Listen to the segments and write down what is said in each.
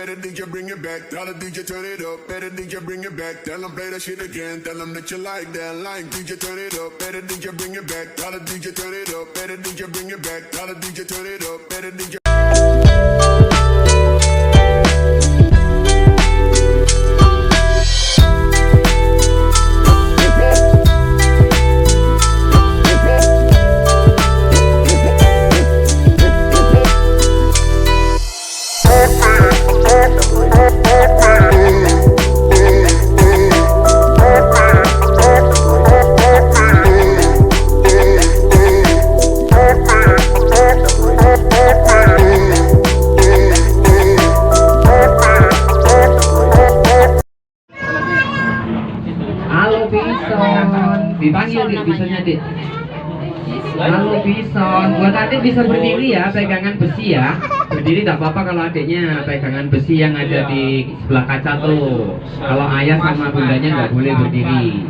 better DJ bring it back. Tell the DJ turn it up, better DJ bring it back. Tell them play that shit again, tell them that you like that. Like DJ turn it up, better DJ bring it back. Tell the DJ turn it up, better DJ bring it back. Tell the DJ turn it up, better DJ. Dipanggil dik, bisanya dik. Halo Bison, buat adik bisa berdiri ya, pegangan besi ya. Berdiri tak apa-apa kalau adiknya pegangan besi yang ada di sebelah kaca tuh. Kalau ayah sama bundanya nggak boleh berdiri.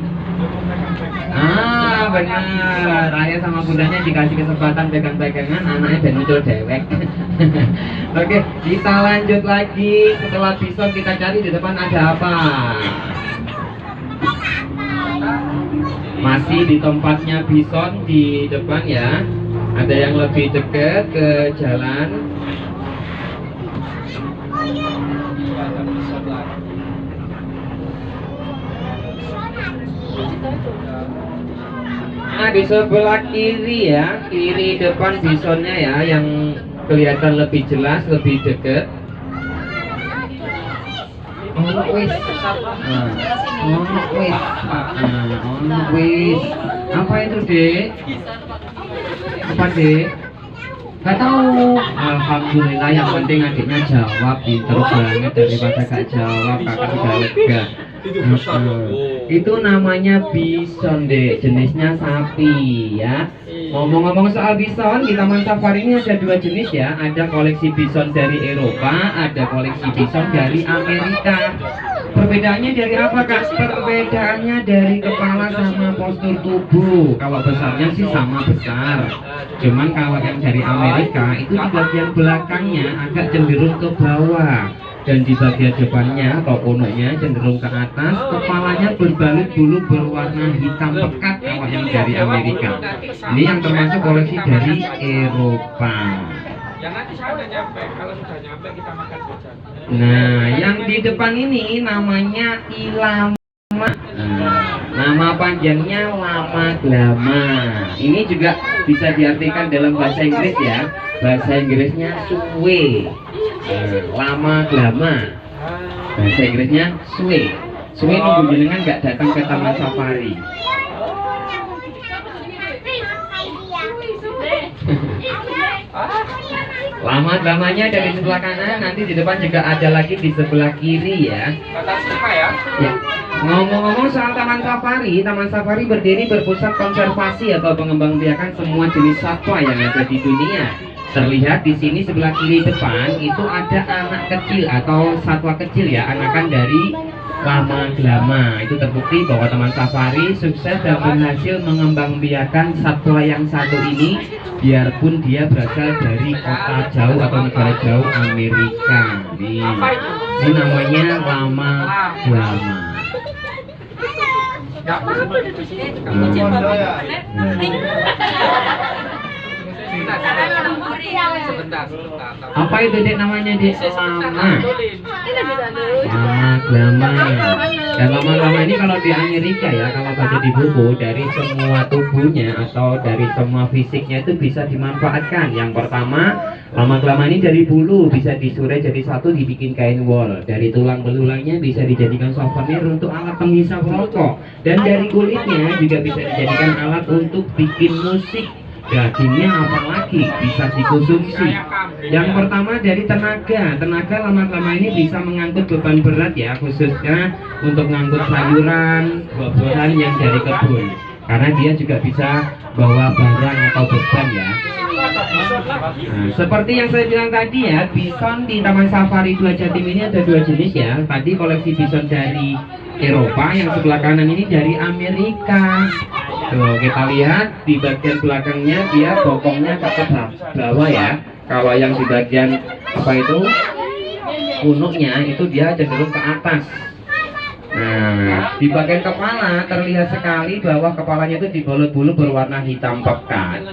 Ah benar, ayah sama bundanya dikasih kesempatan pegang-pegangan, anaknya dan muncul dewek. Oke, kita lanjut lagi. Setelah Bison kita cari di depan ada apa. Masih di tempatnya Bison di depan ya. Ada yang lebih dekat ke jalan. Nah di sebelah kiri ya, kiri depan Bisonnya ya, yang kelihatan lebih jelas, lebih dekat. Oh wis, wis. Apa itu dek? Apa dek? Gak tahu. Alhamdulillah, yang penting adiknya jawab. Pinter banget, daripada gak jawab kakak sudah lega. Itu namanya bison dek, jenisnya sapi ya. Ngomong-ngomong soal bison, di Taman Safari ini ada dua jenis ya. Ada koleksi bison dari Eropa, ada koleksi bison dari Amerika. Perbedaannya dari apa kak? Perbedaannya dari kepala sama postur tubuh. Kalau besarnya sih sama besar. Cuman kalau yang dari Amerika itu di bagian belakangnya agak cenderung ke bawah. Dan di bagian depannya atau punuknya cenderung ke atas, kepalanya berbalut bulu berwarna hitam pekat kalau yang dari Amerika. Ini yang termasuk koleksi dari Eropa. Nah, yang di depan ini namanya Ilama. Nama panjangnya Lama Glama. Ini juga bisa diartikan dalam bahasa Inggris ya. Bahasa Inggrisnya suwe. Lama Glama. Bahasa Inggrisnya suwe. Suwe nunggu jenengan nggak datang ke Taman Safari. Lama Glamanya ada di sebelah kanan, nanti di depan juga ada lagi di sebelah kiri ya. Ya. Ngomong-ngomong soal Taman Safari berdiri berpusat konservasi atau pengembangbiakan semua jenis satwa yang ada di dunia. Terlihat di sini sebelah kiri depan itu ada anak kecil atau satwa kecil ya, anakan dari Lama Glama. Itu terbukti bahwa Taman Safari sukses dan berhasil mengembangbiakan satwa yang satu ini, biarpun dia berasal dari kota jauh atau negara jauh Amerika. Ini namanya Lama Glama. Apa itu dek namanya dek? Lama Glama. Dan lama-lama ini kalau di Amerika ya, kalau baca di buku, dari semua tubuhnya atau dari semua fisiknya itu bisa dimanfaatkan. Yang pertama, lama Glama ini dari bulu bisa disurai jadi satu, dibikin kain wol. Dari tulang belulangnya bisa dijadikan souvenir untuk alat penghisap rokok. Dan dari kulitnya juga bisa dijadikan alat untuk bikin musik. Dagingnya apalagi bisa dikonsumsi. Yang pertama dari tenaga lama-lama ini bisa mengangkut beban berat ya, khususnya untuk mengangkut sayuran, buah-buahan yang dari kebun, karena dia juga bisa bawa barang atau beban ya. Nah, seperti yang saya bilang tadi ya, bison di Taman Safari 2 Jatim ini ada dua jenis ya. Tadi koleksi bison dari Eropa, yang sebelah kanan ini dari Amerika. Tuh, kita lihat di bagian belakangnya dia bokongnya ke bawah ya. Kalau yang di bagian apa itu punuknya itu dia cenderung ke atas. Nah, di bagian kepala terlihat sekali bahwa kepalanya itu dibalut bulu berwarna hitam pekat,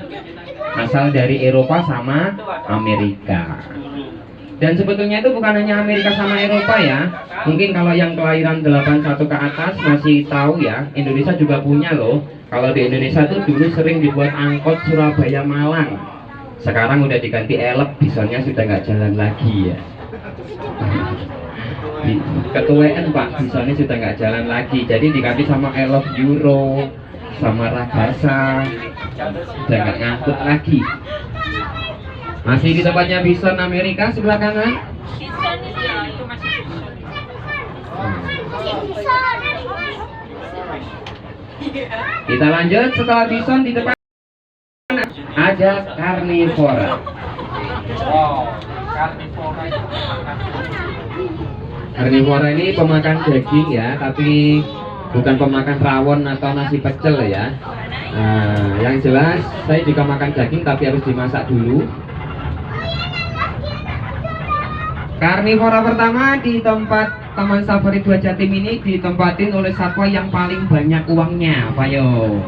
asal dari Eropa sama Amerika. Dan sebetulnya itu bukan hanya Amerika sama Eropa ya. Mungkin kalau yang kelahiran 81 ke atas masih tahu ya, Indonesia juga punya loh. Kalau di Indonesia tuh dulu sering dibuat angkot Surabaya Malang. Sekarang udah diganti elep, bisanya sudah nggak jalan lagi ya. Ketuaan Pak, bisanya sudah nggak jalan lagi. Jadi diganti sama elep Euro, sama Ragasa, sudah nggak ngangkut lagi. Masih di tempatnya Bison Amerika sebelah kanan. Kita lanjut, setelah Bison di depan ada karnivora. Karnivora ini pemakan daging ya, tapi bukan pemakan rawon atau nasi pecel ya. Nah, yang jelas saya juga makan daging tapi harus dimasak dulu. Karnivora pertama di tempat Taman Safari Dua Jatim ini ditempatin oleh satwa yang paling banyak uangnya, Payo.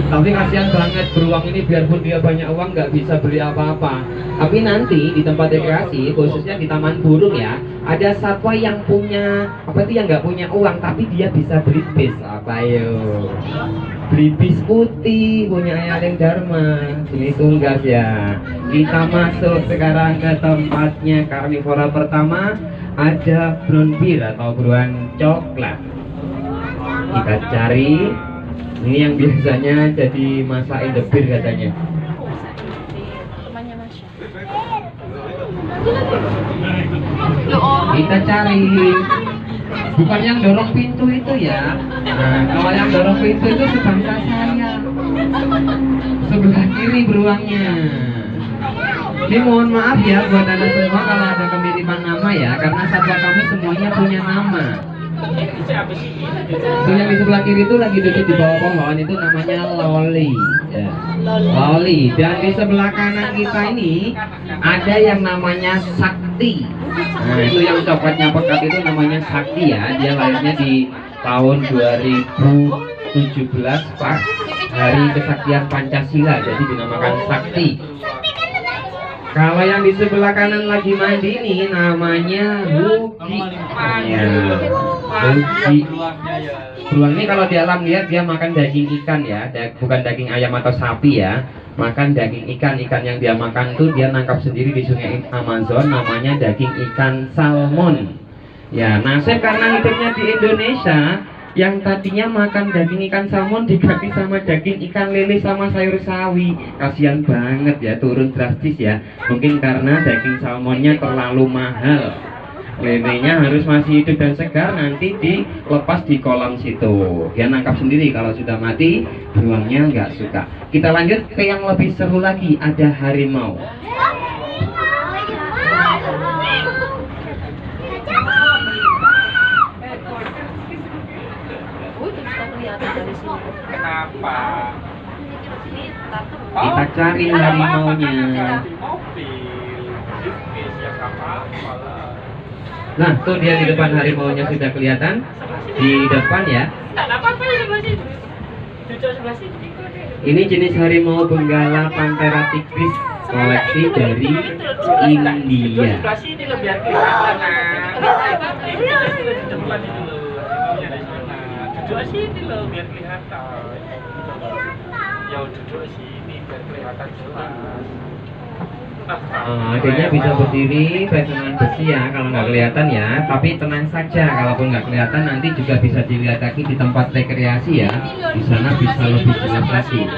Tapi kasihan banget beruang ini, biarpun dia banyak uang nggak bisa beli apa-apa. Tapi nanti di tempat rekreasi, khususnya di Taman Burung ya, ada satwa yang punya apa itu, yang nggak punya uang tapi dia bisa beli bis, apa yo? Beli bis putih punya Ayaleng Dharma, jenis unggas ya. Kita masuk sekarang ke tempatnya karnivora pertama, ada brown bear atau beruang coklat. Kita cari. Ini yang biasanya jadi masa in the beer katanya. Kita cari. Bukan yang dorong pintu itu ya. Nah, kalau yang dorong pintu itu sebangsa saya. Sebelah kiri beruangnya. Ini mohon maaf ya buat anda semua kalau ada kemiripan nama ya, karena satwa kami semuanya punya nama. So, yang di sebelah kiri itu lagi duduk di bawah pohon itu namanya Loli ya. Loli. Dan di sebelah kanan kita ini ada yang namanya Sakti. Nah, itu yang coklatnya pekat itu namanya Sakti ya. Dia lahirnya di tahun 2017 pas Hari Kesaktian Pancasila, jadi dinamakan Sakti. Kalau yang di sebelah kanan lagi mandi ini namanya Hugi. Ya, Hugi. Beruang ini kalau di alam lihat dia makan daging ikan ya, bukan daging ayam atau sapi ya. Makan daging ikan. Ikan yang dia makan tuh dia nangkap sendiri di sungai Amazon, namanya daging ikan salmon. Ya, nasib karena hidupnya di Indonesia, yang tadinya makan daging ikan salmon diganti sama daging ikan lele sama sayur sawi. Kasihan banget ya, turun drastis ya. Mungkin karena daging salmonnya terlalu mahal, lelenya harus masih hidup dan segar, nanti dilepas di kolam situ. Dia nangkap sendiri, kalau sudah mati beruangnya nggak suka. Kita lanjut ke yang lebih seru lagi, ada harimau. Kenapa? Kita cari harimaunya. Nah, tuh dia di depan, harimaunya sudah kelihatan di depan ya. Ini jenis harimau benggala Panthera tigris, koleksi dari India. Duduk sini loh biar kelihatan. Ya duduk sini biar kelihatan jelas. Adanya bisa berdiri pegangan besi ya kalau nggak kelihatan ya, tapi tenang saja, kalaupun nggak kelihatan nanti juga bisa dilihat lagi di tempat rekreasi ya. Di sana bisa lebih jelas lagi.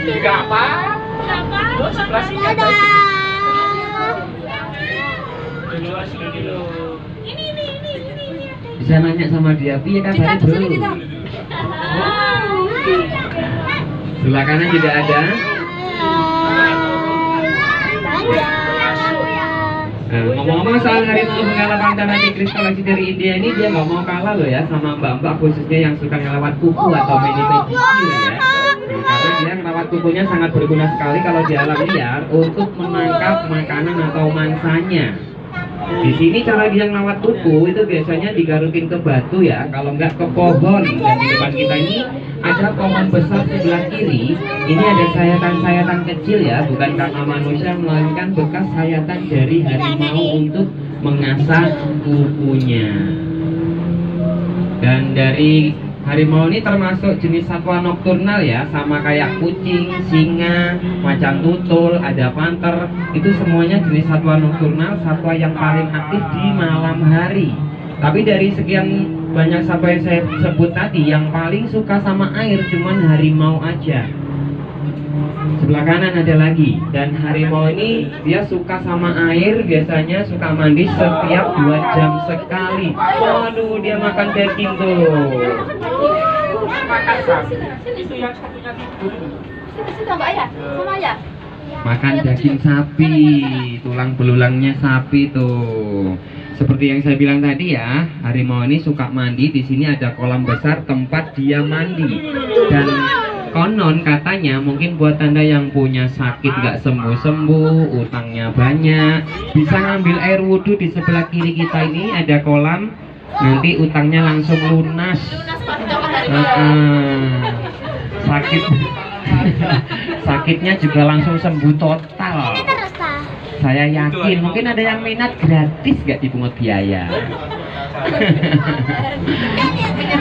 Enggak apa. Oh, sebelah sini ada itu. Dulu sini lo. Bisa nanya sama dia, piye kabar bro? Sebelah kanan juga ada. Nah, ngomong-ngomong soal harimau mengelak antara tigris koleksi dari India ini, dia nggak mau kalah loh ya sama mbak-mbak khususnya yang suka ngelawat kuku atau mini peggy ya. Nah, karena dia ngelawat kukunya sangat berguna sekali kalau di alam liar untuk menangkap makanan atau mangsanya. Di sini cara dia ngelawat kuku itu biasanya digarukin ke batu ya, kalau nggak ke pohon. Dan di depan kita ini ada pohon besar sebelah kiri. Ini ada sayatan-sayatan kecil ya, bukan karena manusia melainkan bekas sayatan dari harimau untuk mengasah kukunya. Dan dari harimau ini termasuk jenis satwa nokturnal ya, sama kayak kucing, singa, macan tutul, ada panter. Itu semuanya jenis satwa nokturnal, satwa yang paling aktif di malam hari. Tapi dari sekian banyak satwa yang saya sebut tadi, yang paling suka sama air cuman harimau aja. Sebelah kanan ada lagi, dan harimau ini dia suka sama air, biasanya suka mandi setiap 2 jam sekali. Waduh, dia makan daging tuh. Makan sapi. Itu yang satunya tidur. Makan daging sapi, tulang belulangnya sapi tuh. Seperti yang saya bilang tadi ya, harimau ini suka mandi. Di sini ada kolam besar tempat dia mandi. Dan konon katanya mungkin buat Anda yang punya sakit gak sembuh-sembuh, utangnya banyak, bisa ngambil air wudhu di sebelah kiri kita ini ada kolam, nanti utangnya langsung lunas. Sakit sakitnya juga langsung sembuh total. Saya yakin mungkin ada yang minat, gratis gak dipungut biaya.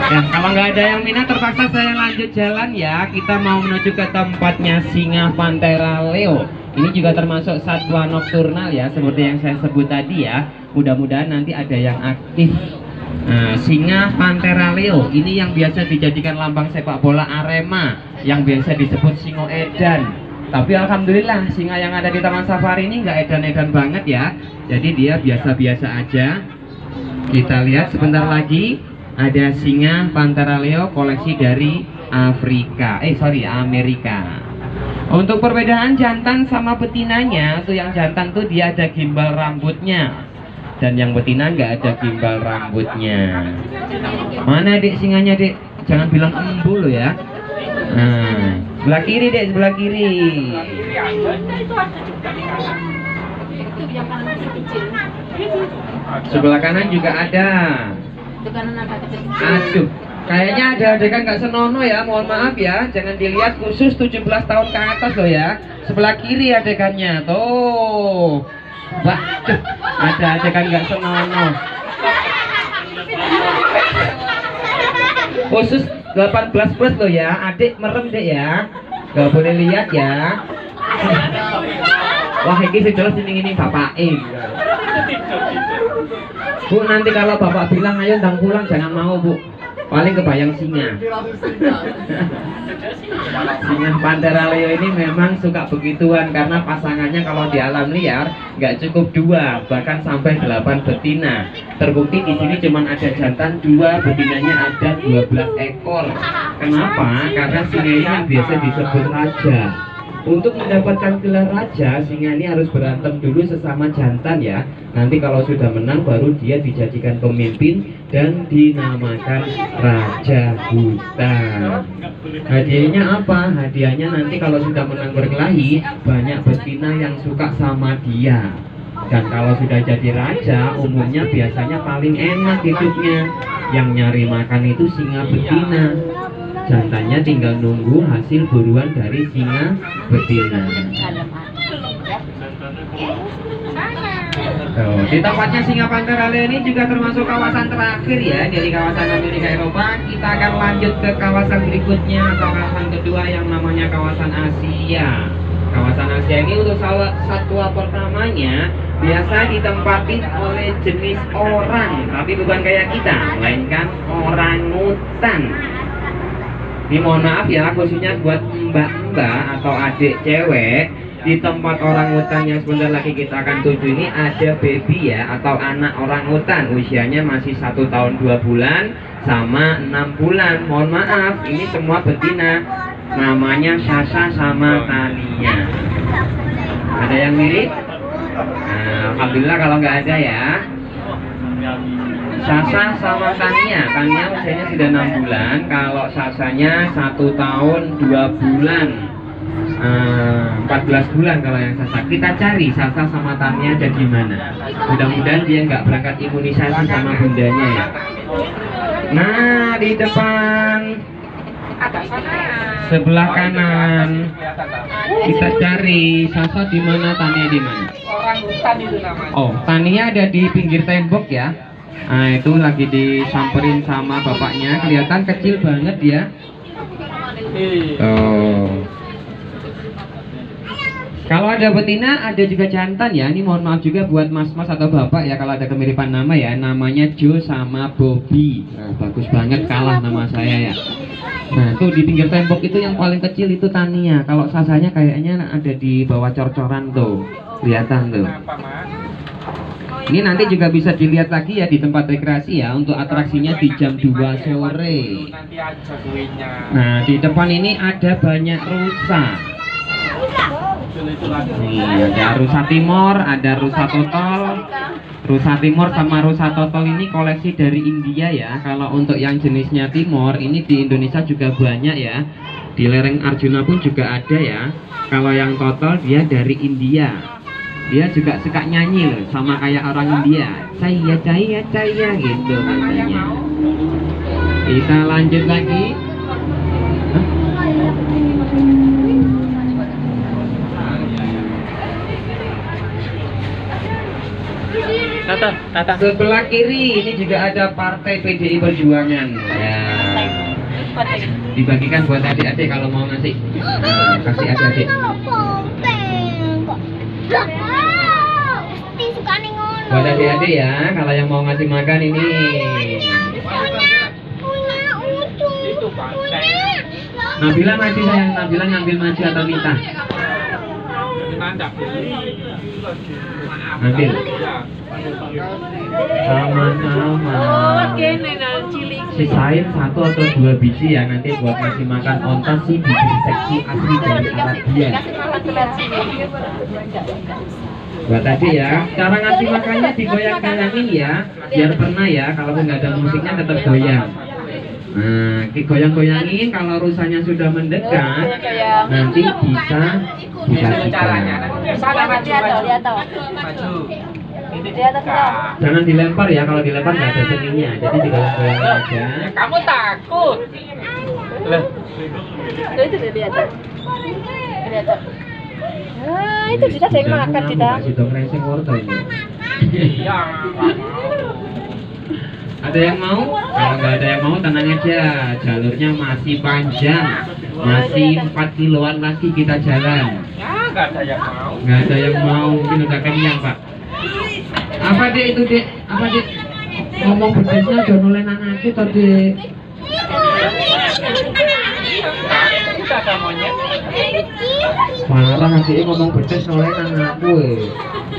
Ya, kalau nggak ada yang minat terpaksa saya lanjut jalan ya. Kita mau menuju ke tempatnya singa Panthera leo. Ini juga termasuk satwa nokturnal ya, seperti yang saya sebut tadi ya. Mudah-mudahan nanti ada yang aktif. Nah, singa Panthera leo ini yang biasa dijadikan lambang sepak bola Arema, yang biasa disebut singo edan. Tapi alhamdulillah singa yang ada di Taman Safari ini nggak edan-edan banget ya. Jadi dia biasa-biasa aja. Kita lihat sebentar lagi ada singa Panthera leo koleksi dari Amerika. Untuk perbedaan jantan sama betinanya, tuh yang jantan tuh dia ada gimbal rambutnya, dan yang betina nggak ada gimbal rambutnya. Mana dek singanya dek? Jangan bilang embu lo ya. Nah, sebelah kiri dek, sebelah kiri. Sebelah kanan juga ada. Aduh, kayaknya ada adegan nggak senonoh ya, mohon maaf ya, jangan dilihat, khusus 17 tahun ke atas loh ya. Sebelah kiri adegannya, tuh. Waduh, ada adegan nggak senonoh. Khusus 18 plus loh ya, adik merem dek ya, nggak boleh lihat ya. Wah, ini jelas ini bapak Bu, nanti kalau bapak bilang ayo ndang pulang, jangan mau bu, paling kebayang singa. Singa Panthera leo ini memang suka begituan, karena pasangannya kalau di alam liar nggak cukup 2, bahkan sampai 8 betina. Terbukti di sini cuma ada jantan 2, betinanya ada 12 ekor. Kenapa? Karena singa ini yang biasa disebut raja. Untuk mendapatkan gelar raja, singa ini harus berantem dulu sesama jantan ya. Nanti kalau sudah menang baru dia dijadikan pemimpin dan dinamakan raja hutan. Hadiahnya apa? Hadiahnya nanti kalau sudah menang berkelahi, banyak betina yang suka sama dia. Dan kalau sudah jadi raja, umumnya biasanya paling enak hidupnya. Yang nyari makan itu singa betina. Jantannya tinggal nunggu hasil buruan dari singa betina. Tuh, di tempatnya singa Panthera leo ini juga termasuk kawasan terakhir ya dari kawasan Amerika Eropa. Kita akan lanjut ke kawasan berikutnya atau kawasan kedua yang namanya kawasan Asia. Kawasan Asia ini untuk satwa pertamanya biasa ditempatin oleh jenis orang, tapi bukan kayak kita, melainkan orangutan. Ini mohon maaf ya, khususnya buat mbak-mbak atau adik cewek di tempat orangutan yang sebentar lagi kita akan tuju ini ada baby ya, atau anak orangutan, usianya masih 1 tahun 2 bulan sama 6 bulan. Mohon maaf, ini semua betina, namanya Sasa sama Tania. Ada yang mirip? Nah, alhamdulillah kalau nggak ada ya. Sasa sama Tania usianya sudah 6 bulan, kalau Sasanya 1 tahun 2 bulan, 14 bulan kalau yang Sasa. Kita cari Sasa sama Tania ada di mana. Mudah-mudahan dia nggak berangkat imunisasi sama bundanya ya. Nah, di depan sebelah kanan kita cari Sasa di mana, Tania di mana? Orangutan itu namanya. Oh, Tania ada di pinggir tembok ya. Nah, itu lagi disamperin sama bapaknya, kelihatan kecil banget ya. Oh. Kalau ada betina, ada juga jantan ya. Ini mohon maaf juga buat mas-mas atau bapak ya kalau ada kemiripan nama ya. Namanya Joe sama Bobby. Nah, bagus banget, kalah nama saya ya. Nah, tuh di pinggir tembok itu yang paling kecil itu Tania. Kalau Sasanya kayaknya ada di bawah cor-coran tuh. Kelihatan tuh. Ini nanti juga bisa dilihat lagi ya di tempat rekreasi ya, untuk atraksinya di jam 2 sore. Nah, di depan ini ada banyak rusa. Nih, ada rusa timur, ada rusa totol. Rusa timur sama rusa totol ini koleksi dari India ya. Kalau untuk yang jenisnya timur ini di Indonesia juga banyak ya. Di lereng Arjuna pun juga ada ya. Kalau yang totol dia dari India. Dia juga suka nyanyi loh, sama kayak orang India. Caya gitu katanya. Kita lanjut lagi. Tata. Sebelah kiri ini juga ada Partai PDI Perjuangan. Ya. Dibagikan buat adik-adik kalau mau ngasih. Nah, kasih adik-adik. Buat adik-adik ya, kalau yang mau ngasih makan ini. Nabila maju sayang, Nabila ngambil maju atau minta? Ambil. Sama-sama. Sisain 1 atau 2 biji ya nanti buat ngasih makan onta sih, biji seksi asli dari Arabia. Buat tadi ya, cara ngasih makannya digoyang-goyangin ya, biar pernah ya, kalau nggak ada musiknya tetap goyang. Nah, digoyang-goyangin, kalau rusanya sudah mendekat, nanti bisa dikasihkan. Jangan dilempar ya, kalau dilempar nggak ada seninya, jadi digoyang-goyangin aja. Kamu takut? Loh. Itu lihat. Nah, itu kita sering makan kita. Sudah merengseng wortel ini. Iya. Ada yang mau? Kalau nggak ada yang mau tenang aja, jalurnya masih panjang, masih 4 kiloan lagi kita jalan. Ya, nggak ada yang mau. Nggak ada yang mau, mungkin udah kenyang pak. Apa dek itu dek? Apa dek? Ngomong pedesnya udah noleh anakku tadi. Kita ada monyet. Marah adiknya ngomong pedes noleh anakku.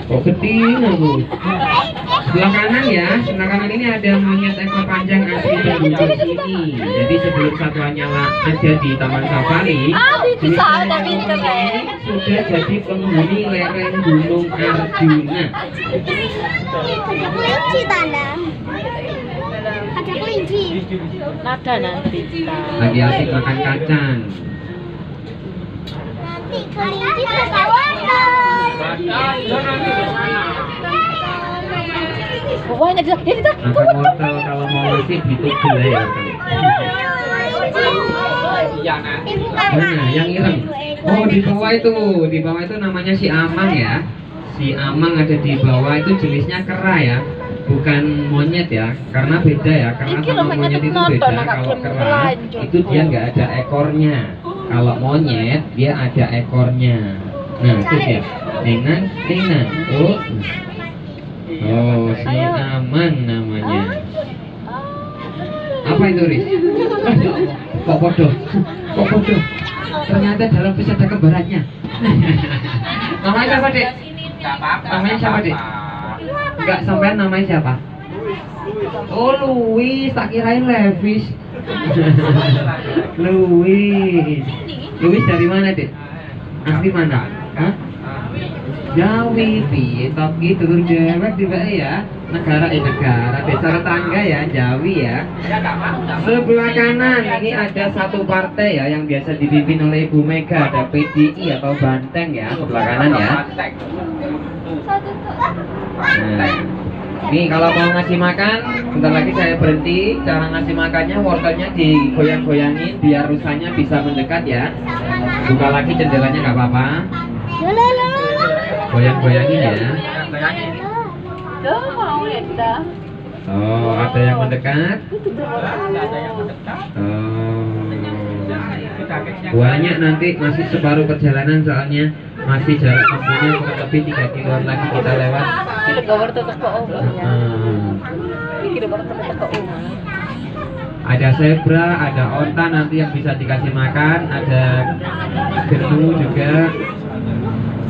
Kok keting aku. Sebelah kanan ya, sebelah kanan ini ada monyet ekor panjang asli penduduk sini. Jadi sebelum satuannya ada di Taman Safari, sudah jadi penghuni lereng Gunung Arjuna. Ada kelinci. Ada nanti. Lagi asik makan kacang. Nanti kelinci tertawa. Pokoknya dia kita. Makan wortel kalau mau ngasih ditugel ya. Iya nanti. Mana yang ireng? Oh di bawah itu namanya si Amang ya. Si Amang ada di bawah itu jenisnya kera ya, bukan monyet ya, karena beda ya, karena sama monyet itu beda. Kalau kera itu dia nggak ada ekornya, kalau monyet dia ada ekornya. Nah itu dia, Nenan. Oh si Amang namanya. Apa itu, Riz? Kok bodoh? Kok bodoh? Ternyata dalam bis ada kembarannya. Namanya siapa, Dek? Enggak apa-apa. Namanya siapa, Dek? Enggak, sampean namanya siapa? Oh, Louis, tak kirain Levis. Louis. Louis dari mana, Dek? Asli mana? Hah? Jawi, piye tapi turun dewek tiba ya. Negara desa tetangga ya, Jawi ya. Sebelah kanan ini ada satu partai ya yang biasa dipimpin oleh Ibu Mega, ada PDI atau Banteng ya, sebelah kanan ya. Nah, ini kalau mau ngasih makan, bentar lagi saya berhenti. Cara ngasih makannya, wortelnya digoyang-goyangin biar rusanya bisa mendekat ya. Buka lagi jendelanya nggak apa-apa. Goyang-goyangin ya. Mau ya kita. Oh, ada yang mendekat. Banyak nanti masih separuh perjalanan soalnya masih jarak tempuhnya kurang lebih 3 kiloan lagi kita lewat. Kita gawar tuh ke omanya. Kita gawar tuh ke omah. Ada zebra, ada onta nanti yang bisa dikasih makan, ada genu juga.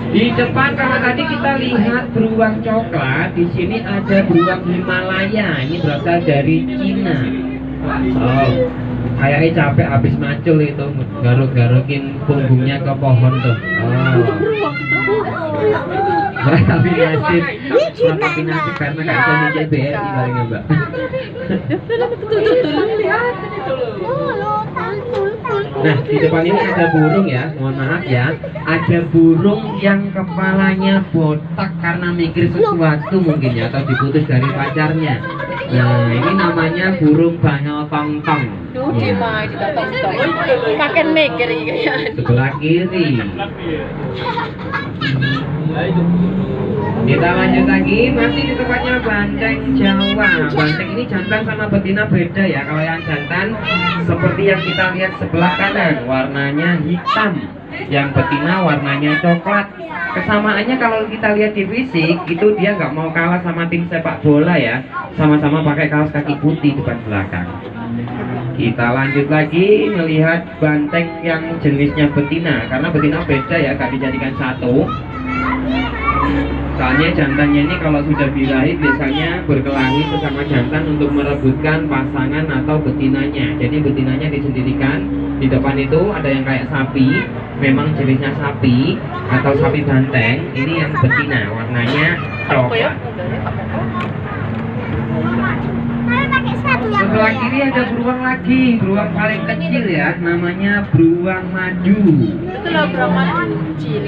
Di depan kalau tadi kita lihat beruang coklat, di sini ada beruang Himalaya. Ini berasal dari Cina. Oh, kayaknya capek habis macul itu, garuk-garukin punggungnya ke pohon tuh. Oh. Tapi nasib karena nggak bisa nyicil BRI palingnya, Mbak. Nah, di depan ini ada burung ya, mohon maaf ya. Ada burung yang kepalanya botak karena mikir sesuatu mungkin ya, atau diputus dari pacarnya. Nah, ini namanya burung bangau tong-tong. Ya. Kakek mikir ya. Sebelah kiri. Kita lanjut lagi, masih di tempatnya banteng Jawa. Banteng ini jantan sama betina beda ya. Kalau yang jantan seperti yang kita lihat sebelah kanan, warnanya hitam. Yang betina warnanya coklat. Kesamaannya kalau kita lihat di fisik, itu dia nggak mau kalah sama tim sepak bola ya. Sama-sama pakai kaos kaki putih depan belakang. Kita lanjut lagi melihat banteng yang jenisnya betina. Karena betina beda ya, nggak dijadikan satu. Soalnya jantannya ini kalau sudah birahi biasanya berkelahi sesama jantan untuk merebutkan pasangan atau betinanya. Jadi betinanya disendirikan. Di depan itu ada yang kayak sapi, memang jenisnya sapi atau sapi banteng. Ini yang betina, warnanya coklat. Sebelah kiri ada beruang lagi, beruang paling kecil ya, namanya beruang madu. Itulah beruang madu kecil.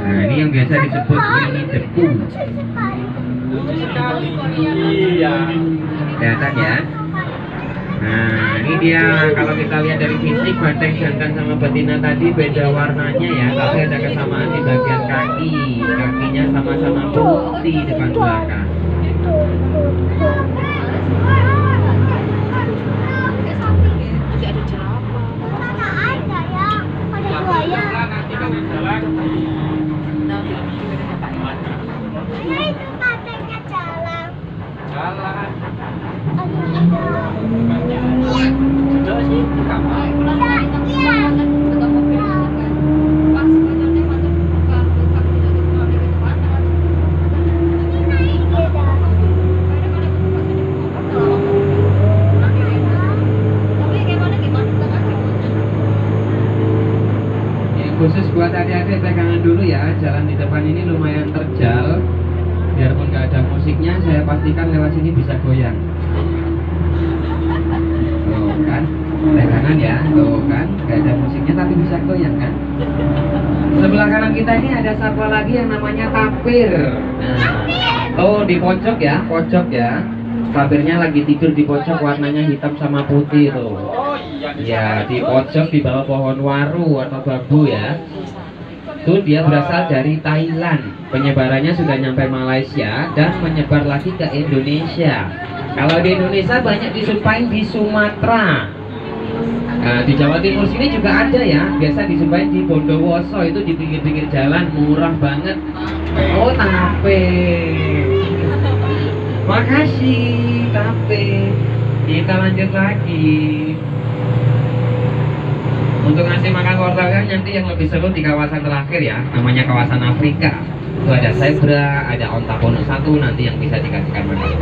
Nah, ini yang biasa disebut mini debu. Iya. Kelihatan ya. Nah, ini dia kalau kita lihat dari fisik banteng jantan sama betina tadi beda warnanya ya, tapi ada kesamaan di bagian kaki. Kakinya sama-sama putih depan belakang. Khusus buat adik-adik pegangan dulu ya, jalan di depan ini lumayan terjal. Biarpun nggak ada musiknya, saya pastikan lewat sini bisa goyang. Tuh kan, pegangan ya, tuh kan, nggak ada musiknya tapi bisa goyang kan. Sebelah kanan kita ini ada satwa lagi yang namanya tapir. Nah, oh di pojok ya, tapirnya lagi tidur di pojok, warnanya hitam sama putih tuh. Ya, di pojok di bawah pohon waru atau bambu ya. Itu dia berasal dari Thailand. Penyebarannya sudah nyampe Malaysia dan menyebar lagi ke Indonesia. Kalau di Indonesia banyak disumpahin di Sumatera. Nah, di Jawa Timur sini juga ada ya. Biasa disumpahin di Bondowoso, itu di pinggir-pinggir jalan, murah banget. Oh, tape. Makasih, tape. Kita lanjut lagi. Untuk ngasih makan wortel kan nanti yang lebih seru di kawasan terakhir ya, namanya kawasan Afrika. Itu ada zebra, ada onta ponok satu nanti yang bisa dikasihkan makan.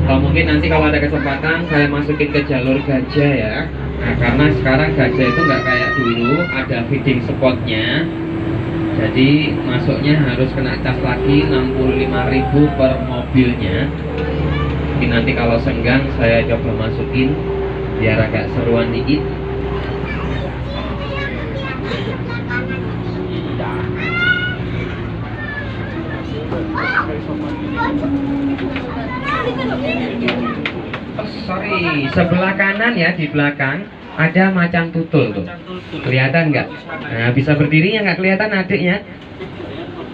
Atau mungkin nanti kalau ada kesempatan saya masukin ke jalur gajah ya. Nah, karena sekarang gajah itu nggak kayak dulu ada feeding spotnya. Jadi masuknya harus kena cas lagi 65.000 per mobilnya. Mungkin nanti kalau senggang saya coba masukin biar agak seruan dikit. Oh, sorry, sebelah kanan ya, di belakang ada macan tutul tuh. Kelihatan nggak? Nah, bisa berdiri ya, nggak kelihatan adiknya.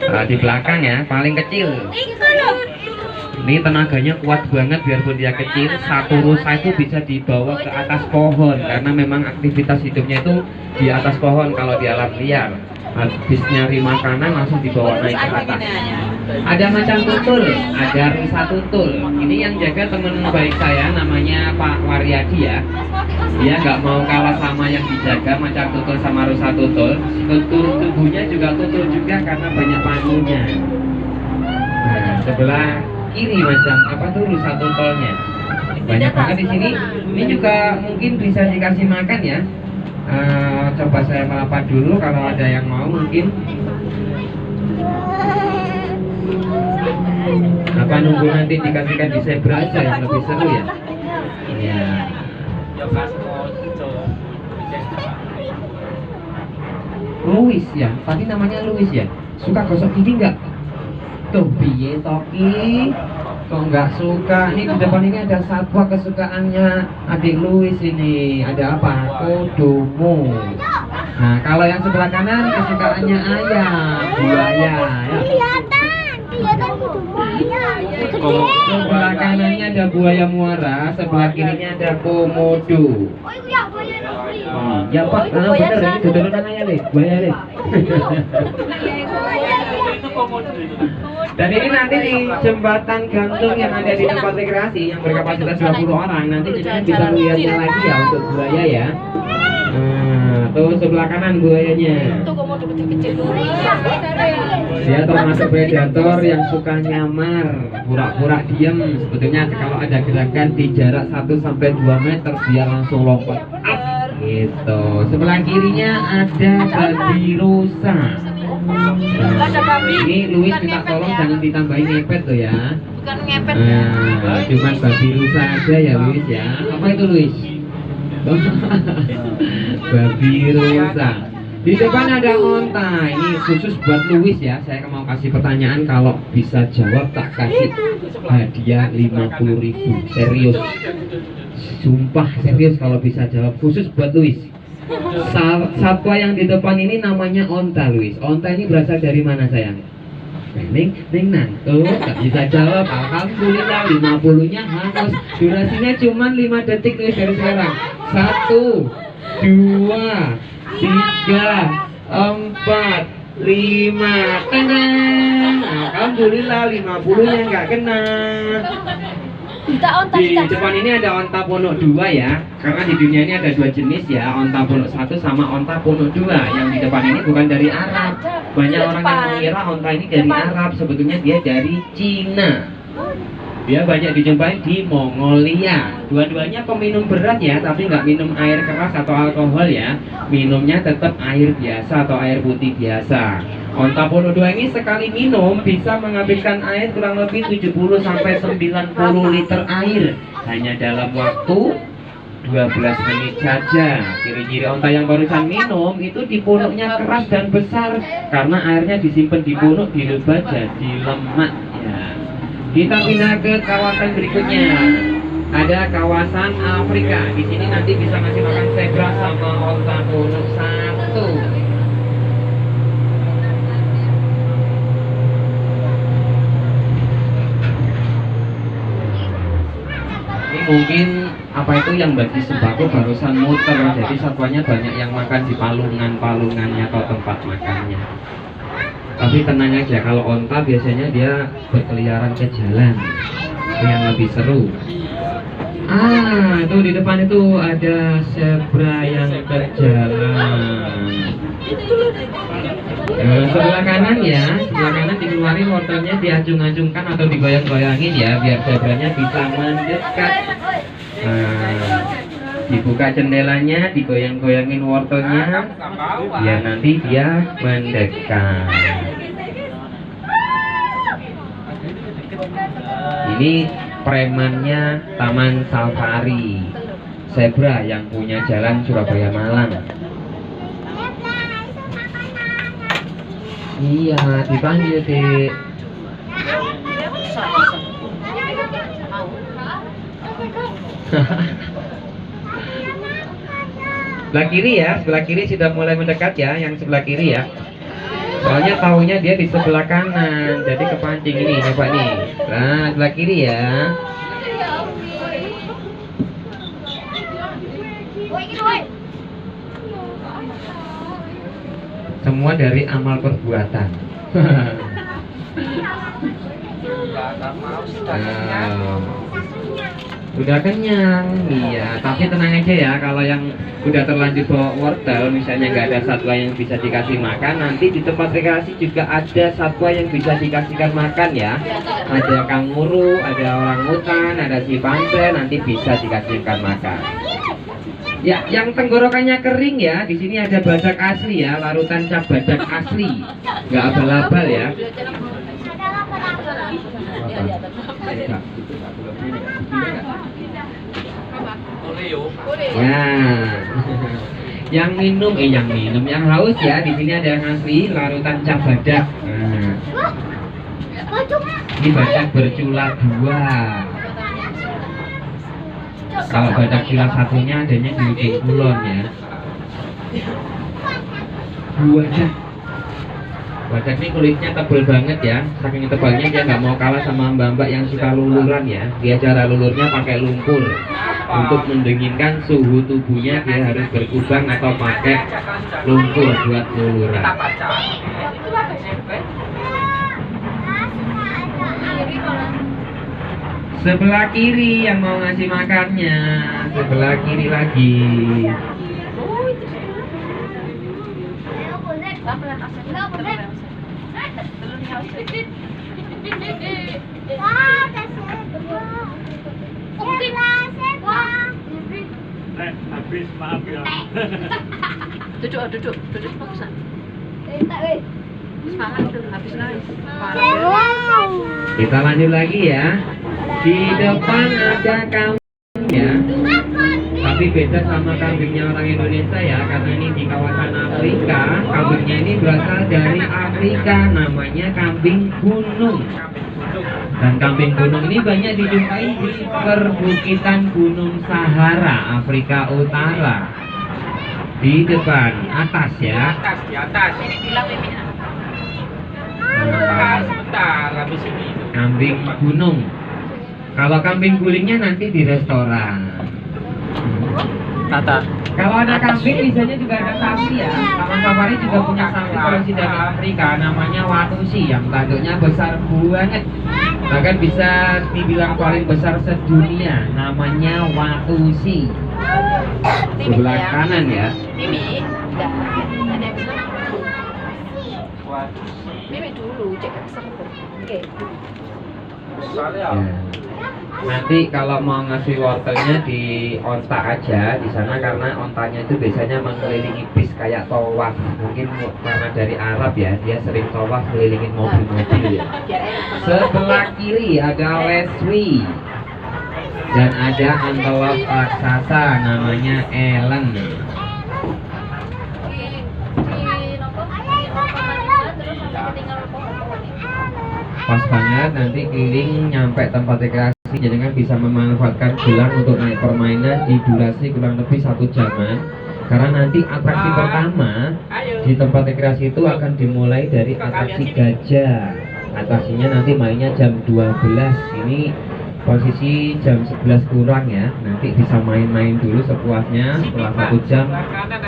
Nah, di belakang ya, paling kecil. Ini tenaganya kuat banget biarpun dia kecil. Satu rusa itu bisa dibawa ke atas pohon karena memang aktivitas hidupnya itu di atas pohon kalau di alam liar. Habis nyari makanan langsung dibawa naik ke atas. Ada macan tutul, ada rusa tutul. Ini yang jaga teman baik saya namanya Pak Waryadi ya. Dia nggak mau kalah sama yang dijaga macan tutul sama rusa tutul. Tubuhnya juga tutul juga karena banyak panunya. Nah, sebelah kiri macam apa tuh rusa tutulnya banyak banget di sini. Ini juga mungkin bisa dikasih makan ya. Coba saya merapat dulu kalau ada yang mau mungkin. Apa nunggu nanti dikasihkan di zebra aja yang lebih seru ya? Iya. Louis ya, tadi namanya Louis ya. Suka gosok gigi nggak? Tuh piye Toki kok nggak suka. Ini di depan ini ada satwa kesukaannya adik Louis ini. Ada apa? Kodomo. Nah kalau yang sebelah kanan kesukaannya ayam, buaya ya. Kelihatan kodomonya. Sebelah kanannya ada buaya muara, sebelah kirinya ada komodo. Oh iya, buaya negeri. Ya Pak, bener ini tuturunan aja deh, buaya deh. Dan ini nanti di jembatan gantung yang ada di tempat rekreasi yang berkapasitas 20 orang, nanti kita bisa lihatnya lagi ya untuk buaya ya. Nah, tuh sebelah kanan buayanya. Tuh komodo kecil-kecil dulu. Dia termasuk predator yang suka nyamar, pura-pura diem. Sebetulnya kalau ada gerakan di jarak 1-2 meter dia langsung lompat up, gitu. Sebelah kirinya ada babi rusa. Nah, ini Louis minta tolong jangan ditambahin ngepet tuh ya. Bukan ngepet ya. Nah, cuman babi rusa aja ya Louis ya. Apa itu Louis? Babi rusa. Di depan ada onta. Ini khusus buat Louis ya. Saya mau kasih pertanyaan, kalau bisa jawab tak kasih hadiah 50.000. Serius. Sumpah serius kalau bisa jawab, khusus buat Louis. Satwa yang di depan ini namanya onta Louis. Onta ini berasal dari mana sayang? Neng tuh gak bisa jawab. Alhamdulillah 50-nya hangus. Durasinya cuma 5 detik nih dari sekarang. 1, 2, 3, 4, 5. Tenang. Alhamdulillah 50-nya nggak kena. Di depan ini ada onta ponok 2 ya. Karena di dunia ini ada 2 jenis ya, onta ponok 1 sama onta ponok 2. Yang di depan ini bukan dari Arab. Banyak orang yang mengira onta ini dari Arab, sebetulnya dia dari Cina. Dia banyak dijumpai di Mongolia. Dua-duanya peminum berat ya, tapi nggak minum air keras atau alkohol ya. Minumnya tetap air biasa atau air putih biasa. Onta ponok 2 ini sekali minum bisa menghabiskan air kurang lebih 70-90 liter air hanya dalam waktu 12 menit saja. Ciri-ciri onta yang barusan minum itu di punuknya keras dan besar karena airnya disimpan di punuk, dirubah jadi lemak ya. Kita pindah ke kawasan berikutnya. Ada kawasan Afrika. Di sini nanti bisa ngasih makan zebra sama onta ponok 1. Mungkin apa itu yang bagi sembako barusan muter, jadi satwanya banyak yang makan di palungannya atau tempat makannya. Tapi tenang aja, kalau onta biasanya dia berkeliaran ke jalan. yang lebih seru. Tuh di depan itu ada zebra yang berjalan. Sebelah kanan ya, sebelah kanan dikeluarin wortelnya, diacung-acungkan atau digoyang-goyangin ya, biar zebranya bisa mendekat. Dibuka jendelanya, digoyang-goyangin wortelnya, biar nanti dia mendekat. Ini premannya Taman Safari Zebra yang punya jalan Surabaya Malang. Iya, dipanggil Dek. Sebelah kiri ya, sebelah kiri sudah mulai mendekat ya, yang sebelah kiri ya. Soalnya tahunya dia di sebelah kanan, jadi kepancing ini, coba nih. Nah, sebelah kiri ya. Semua dari amal perbuatan. Udah kenyang, iya. Tapi tenang aja ya, kalau yang udah terlanjur bawa wortel, misalnya nggak ada satwa yang bisa dikasih makan, nanti di tempat rekreasi juga ada satwa yang bisa dikasihkan makan ya. Ada kanguru, ada orangutan, ada simpanse, nanti bisa dikasihkan makan. Ya, yang tenggorokannya kering ya, di sini ada badak asli ya, larutan cap badak asli, nggak abal-abal ya. Ya, yang haus ya, di sini ada yang asli, larutan cap badak. Nah, ini badak bercula 2. Kalau badak cula satunya adanya di ujung kulon ya. Badak ini kulitnya tebal banget ya, saking tebalnya dia nggak mau kalah sama mbak-mbak yang suka luluran ya. Dia cara lulurnya pakai lumpur. Untuk mendinginkan suhu tubuhnya dia harus berkubang atau pakai lumpur buat luluran. Sebelah kiri yang mau ngasih makannya, sebelah kiri lagi. Habis, maaf ya. Duduk bagusan. Semangat tuh, habis nangis. Kita lanjut lagi ya. Di depan ada kambing ya. Tapi beda sama kambingnya orang Indonesia ya, karena ini di kawasan Afrika. Kambingnya ini berasal dari Afrika, namanya kambing gunung. Dan kambing gunung ini banyak dijumpai di perbukitan Gunung Sahara, Afrika Utara. Di depan, atas ya. Di atas. Ini bilang ini. Sebentar, habis ini. Kambing gunung. Kalau kambing gulingnya nanti di restoran. Tata. Kalau ada kambing, biasanya juga ada sapi ya. Taman Safari juga punya sapi produksi dari Afrika, namanya Watusi, yang tanduknya besar banget. Bahkan bisa dibilang paling besar sedunia, namanya Watusi. Sebelah kanan ya. Mimi, ada yang bisa. Mimi dulu, cek kesempatan. Oke. Ya. Nanti kalau mau ngasih wortelnya di onta aja di sana, karena ontanya itu biasanya mengelilingi bis kayak tawaf. Mungkin karena dari Arab ya, dia sering tawaf melilingin mobil-mobil ya. Sebelah kiri ada Leslie dan ada antelope raksasa namanya Ellen. Pas banget, nanti keliling nyampe tempat rekreasi, jadi kan bisa memanfaatkan gelang untuk naik permainan di durasi kurang lebih 1 jaman. Karena nanti atraksi pertama di tempat rekreasi itu akan dimulai dari atraksi gajah. Atraksinya nanti mainnya jam 12. Ini posisi jam 11 kurang ya. Nanti bisa main-main dulu sepuasnya. Setelah 1 jam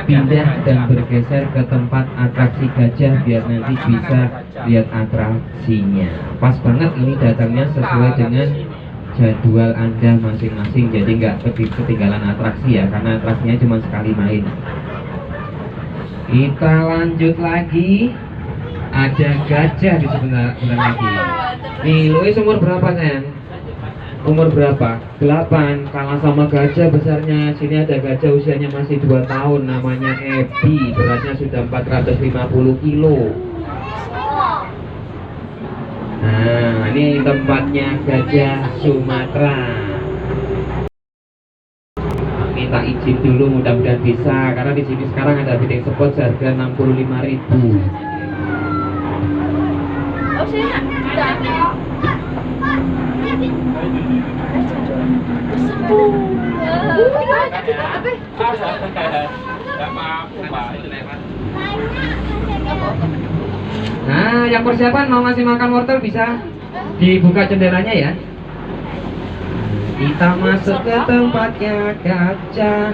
pindah dan bergeser ke tempat atraksi gajah biar nanti bisa lihat atraksinya. Pas banget ini datangnya sesuai dengan jadwal Anda masing-masing, jadi nggak ketinggalan atraksi ya, karena atraksinya cuma sekali main. Kita lanjut lagi, ada gajah di sebelah lagi. Nih, Louis umur berapa sayang? Umur berapa? 8. Kalah sama gajah besarnya. Sini ada gajah usianya masih 2 tahun, namanya Ebi, beratnya sudah 450 kilo. Nah, ini tempatnya gajah Sumatera. Minta izin dulu, mudah-mudahan bisa, karena di sini sekarang ada bidding spot seharga 65.000. Oh, sini nak. Nah, yang persiapan mau ngasih makan wortel bisa dibuka jendelanya ya. Kita masuk ke tempatnya gajah.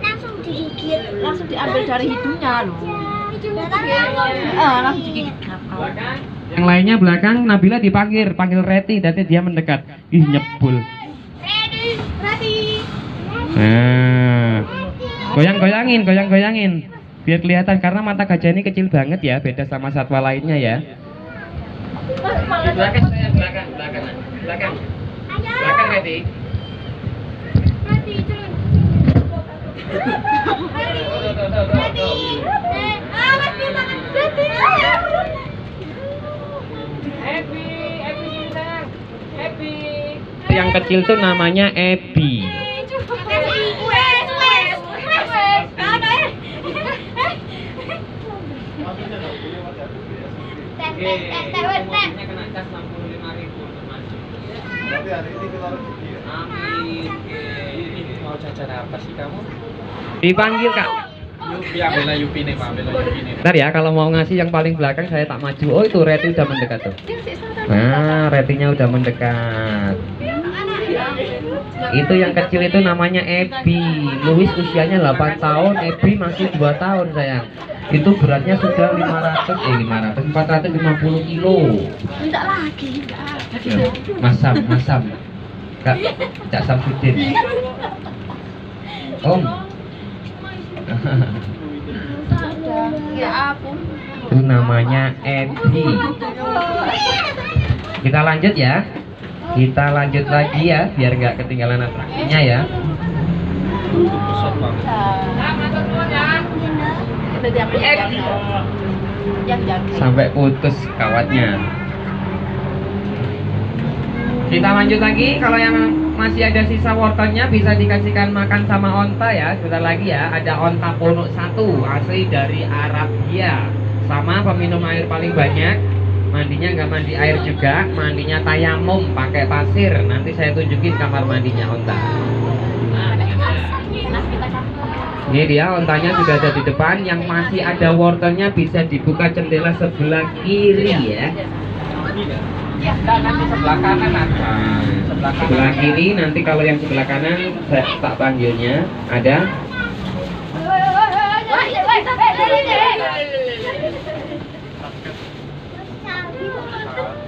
Langsung digigit. Langsung diambil dari hidungnya loh. Langsung digigit. Yang lainnya belakang, Nabila dipanggil Reti, nanti dia mendekat. Ih, nyebul. Ready. Nah, goyang-goyangin biar kelihatan, karena mata gajah ini kecil banget ya, beda sama satwa lainnya ya. Belakang saya, belakang Reti. Yang kecil tuh namanya Ebi. Mau jajan apa sih kamu? Dipanggil Kak. Yupi, ambillah Yupi nih Pak, ambillah Yupi nih. Bentar ya, kalau mau ngasih yang paling belakang saya tak maju. Oh, itu Reti udah mendekat tuh. Nah, Retinya udah mendekat. Itu yang kecil itu namanya Ebi. Louis usianya 8 tahun, Ebi masih 2 tahun sayang. Itu beratnya sudah 450 kilo. Minta lagi. Ya, Masam. Kak Samsudin. Om. Ya ampun. Itu namanya Ebi. Kita lanjut ya. Kita lanjut lagi ya, biar nggak ketinggalan atraksinya ya. Besar banget. Sampai putus kawatnya. Kita lanjut lagi. Kalau yang masih ada sisa wortelnya bisa dikasihkan makan sama onta ya. Sebentar lagi ya. Ada onta ponok 1 asli dari Arabia. Sama peminum air paling banyak. Mandinya nggak mandi air juga, mandinya tayamum pakai pasir. Nanti saya tunjukin kamar mandinya onta. Ini dia ontanya sudah ada di depan. Yang masih ada wortelnya bisa dibuka jendela sebelah kiri ya. Nanti sebelah kanan ada. Sebelah kiri, nanti kalau yang sebelah kanan saya tak panggilnya ada.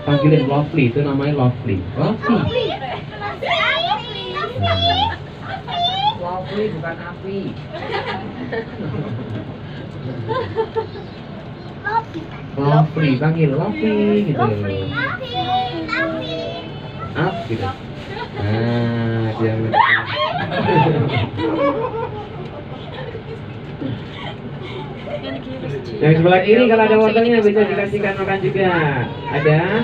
Panggilin Lovely, itu namanya Lovely. Lovely bukan api. Lovely, panggil Lovely gitu. Up gitu. Nah, dia mendekat. Yang sebelah kiri kalau ada wortelnya bisa dikasihkan makan juga. Ada.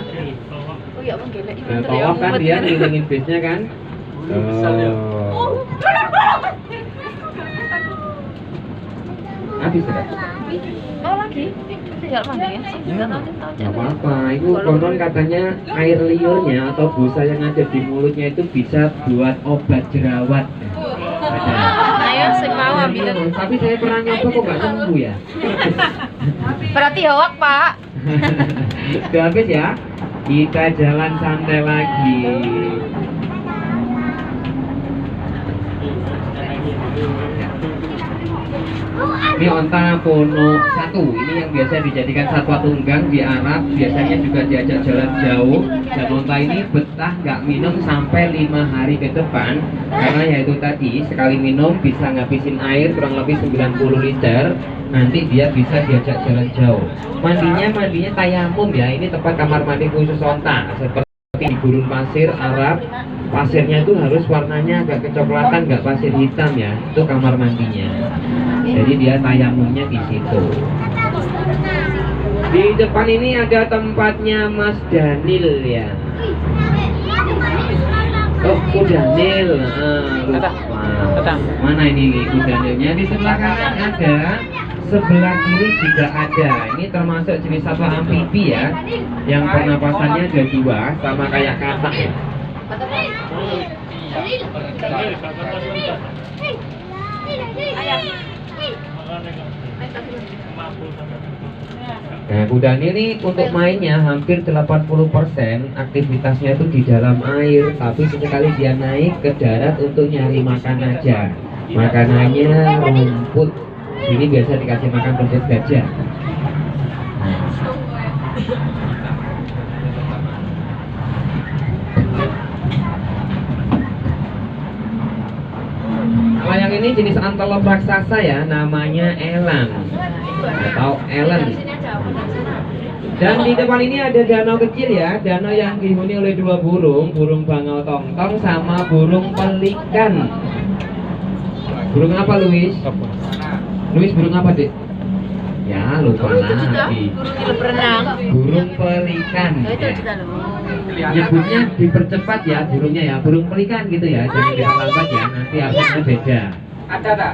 Oh ya, menggelek ini. Tawaf kan dia ngelilingin bisnya kan. Habis sudah. Oh lagi. Tinggal mandi ya. Gak apa-apa, itu konon katanya air liurnya atau busa yang ada di mulutnya itu bisa buat obat jerawat. Ada. Ayo sing mau ambilan. Tapi saya pernah nyoba kok nggak sembuh ya. Berarti hoak, Pak. Udah habis ya. Kita jalan santai lagi. Ini onta Pono 1. Ini yang biasa dijadikan satwa tunggang di Arab. Biasanya juga diajak jalan jauh. Dan onta ini betah nggak minum sampai 5 hari ke depan. Karena yaitu tadi sekali minum bisa ngabisin air kurang lebih 90 liter. Nanti dia bisa diajak jalan jauh. Mandinya tayamum ya. Ini tempat kamar mandi khusus onta. Seperti di gurun pasir Arab. Pasirnya itu harus warnanya agak kecoklatan, nggak pasir hitam ya. Itu kamar mandinya. Jadi dia tayamumnya di situ. Di depan ini ada tempatnya Mas Daniel ya. Oh, Kudanil. Lupa. Mana ini Kudanilnya? Di sebelah kanan ada, sebelah kiri juga ada. Ini termasuk jenis satwa amfibi ya. Yang pernapasannya ada 2, sama kayak katak ya. Nah, Kudanil ini untuk mainnya hampir 80% aktivitasnya itu di dalam air, tapi sesekali dia naik ke darat untuk nyari makan aja. Makanannya rumput. Ini biasa dikasih makan persis gajah. Kalau yang ini jenis antelop raksasa ya, namanya elang atau elen. Dan di depan ini ada danau kecil ya, danau yang dihuni oleh 2 burung, burung bangau tongtong sama burung pelikan. Burung apa, Luis? Luis, burung apa, Dek? Ya, lupa lagi. Burung berenang. Burung pelikan. Ya. Nyebutnya dipercepat ya burungnya ya, burung pelikan gitu ya, jangan diperlambat ya, nanti artinya beda. Ada tak?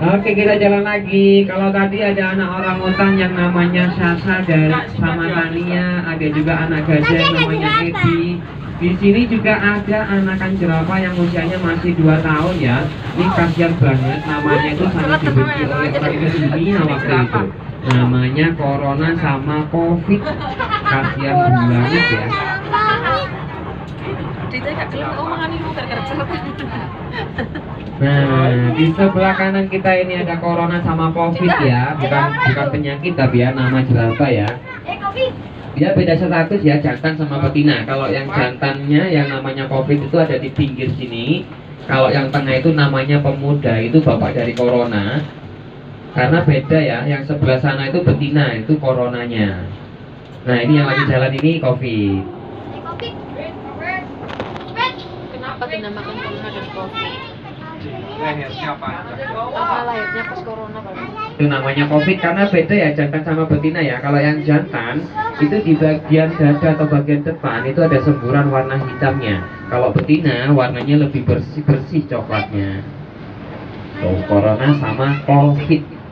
Oke, kita jalan lagi. Kalau tadi ada anak orang utan yang namanya Sasa dari sama Tania, ada juga anak gajah yang namanya Edi. Di sini juga ada anakan jerapah yang usianya masih 2 tahun ya. Ini kasihan banget, namanya itu sangat dibenci oleh orang dunia waktu itu. Namanya Corona sama Covid. Kasihan banget ya. Nah, di sebelah kanan kita ini ada Corona sama Covid ya, bukan penyakit tapi ya, nama jerapah ya. Dia beda status ya, jantan sama betina. Kalau yang jantannya yang namanya Covid itu ada di pinggir sini. Kalau yang tengah itu namanya pemuda, itu bapak dari Corona. Karena beda ya, yang sebelah sana itu betina, itu Coronanya. Nah, ini yang lagi jalan ini Covid. Kenapa dinamakan corona dan covid? Lehernya apa? Apa lahirnya pas corona, Pak? Itu namanya Covid karena beda ya jantan sama betina ya. Kalau yang jantan itu di bagian dada atau bagian depan itu ada semburan warna hitamnya. Kalau betina warnanya lebih bersih coklatnya. Tuh, Corona sama Covid.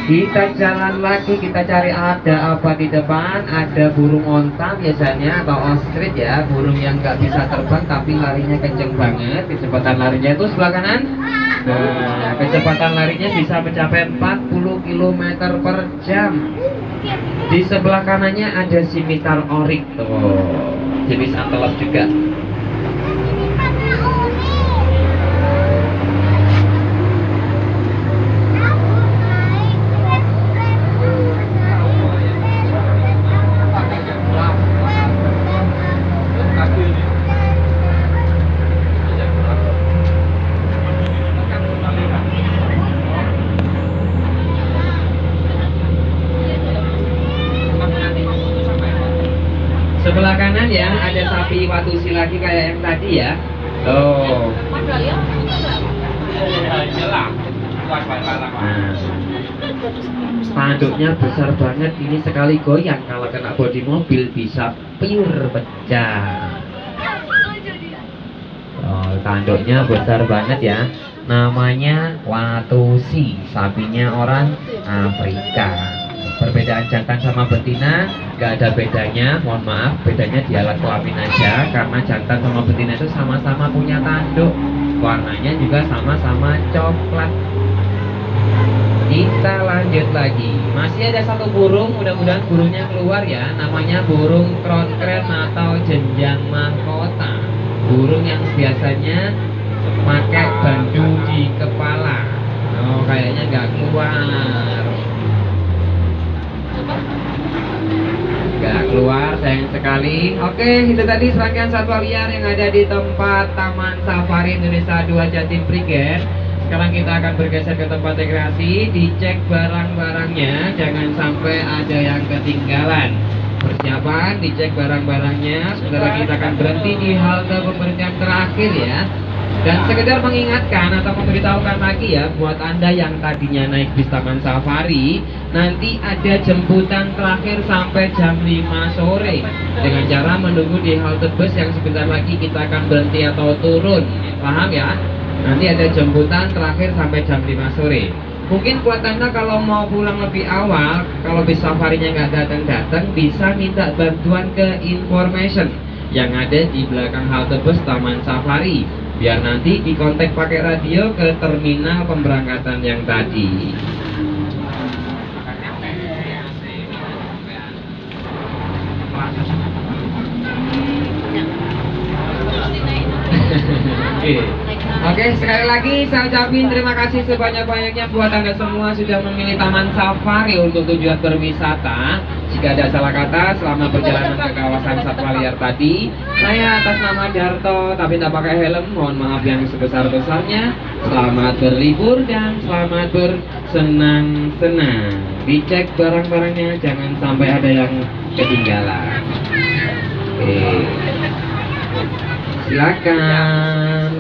Kita jalan lagi, kita cari ada apa di depan. Ada burung onta biasanya atau ostrich ya, burung yang nggak bisa terbang tapi larinya kenceng banget. Kecepatan larinya itu sebelah kanan. Nah, kecepatan larinya bisa mencapai 40 km per jam. Di sebelah kanannya ada simitar oryx tuh, jenis antelop juga. Sebelah kanan ya ada sapi watusi lagi kayak yang tadi ya. Tuh. Nah, tanduknya besar banget, ini sekali goyang kalau kena bodi mobil bisa piur pecah. Oh, tanduknya besar banget ya. Namanya watusi, sapinya orang Afrika. Perbedaan jantan sama betina nggak ada bedanya, mohon maaf, bedanya di alat kelamin aja. Karena jantan sama betina itu sama-sama punya tanduk, warnanya juga sama-sama coklat. Kita lanjut lagi. Masih ada satu burung, mudah-mudahan burungnya keluar ya. Namanya burung kronkren atau jenjang mahkota. Burung yang biasanya pakai bandu di kepala. Oh, kayaknya nggak keluar. Nggak keluar, sayang sekali. Oke, itu tadi serangkaian satwa liar yang ada di tempat Taman Safari Indonesia 2 Jatim Prigen. Sekarang kita akan bergeser ke tempat rekreasi. Dicek barang-barangnya, jangan sampai ada yang ketinggalan. Persiapan, dicek barang-barangnya. Sebentar lagi kita akan berhenti di halte pemberhentian terakhir ya. Dan sekedar mengingatkan atau memberitahukan lagi ya, buat Anda yang tadinya naik bis Taman Safari, nanti ada jemputan terakhir sampai jam 5 sore dengan cara menunggu di halte bus yang sebentar lagi kita akan berhenti atau turun. Paham ya? Nanti ada jemputan terakhir sampai jam 5 sore. Mungkin buat Anda kalau mau pulang lebih awal, kalau bis safarinya nggak datang-datang, bisa minta bantuan ke information yang ada di belakang halte bus Taman Safari. Biar nanti dikontak pakai radio ke terminal pemberangkatan yang tadi. Oke, sekali lagi saya ucapin terima kasih sebanyak-banyaknya buat Anda semua sudah memilih Taman Safari untuk tujuan berwisata. Jika ada salah kata selama perjalanan ke kawasan satwa liar tadi, saya atas nama Darto tapi tak pakai helm, mohon maaf yang sebesar-besarnya. Selamat berlibur dan selamat bersenang-senang. Dicek barang-barangnya, jangan sampai ada yang ketinggalan. Oke, silakan.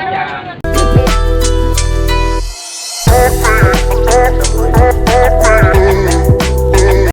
Ya.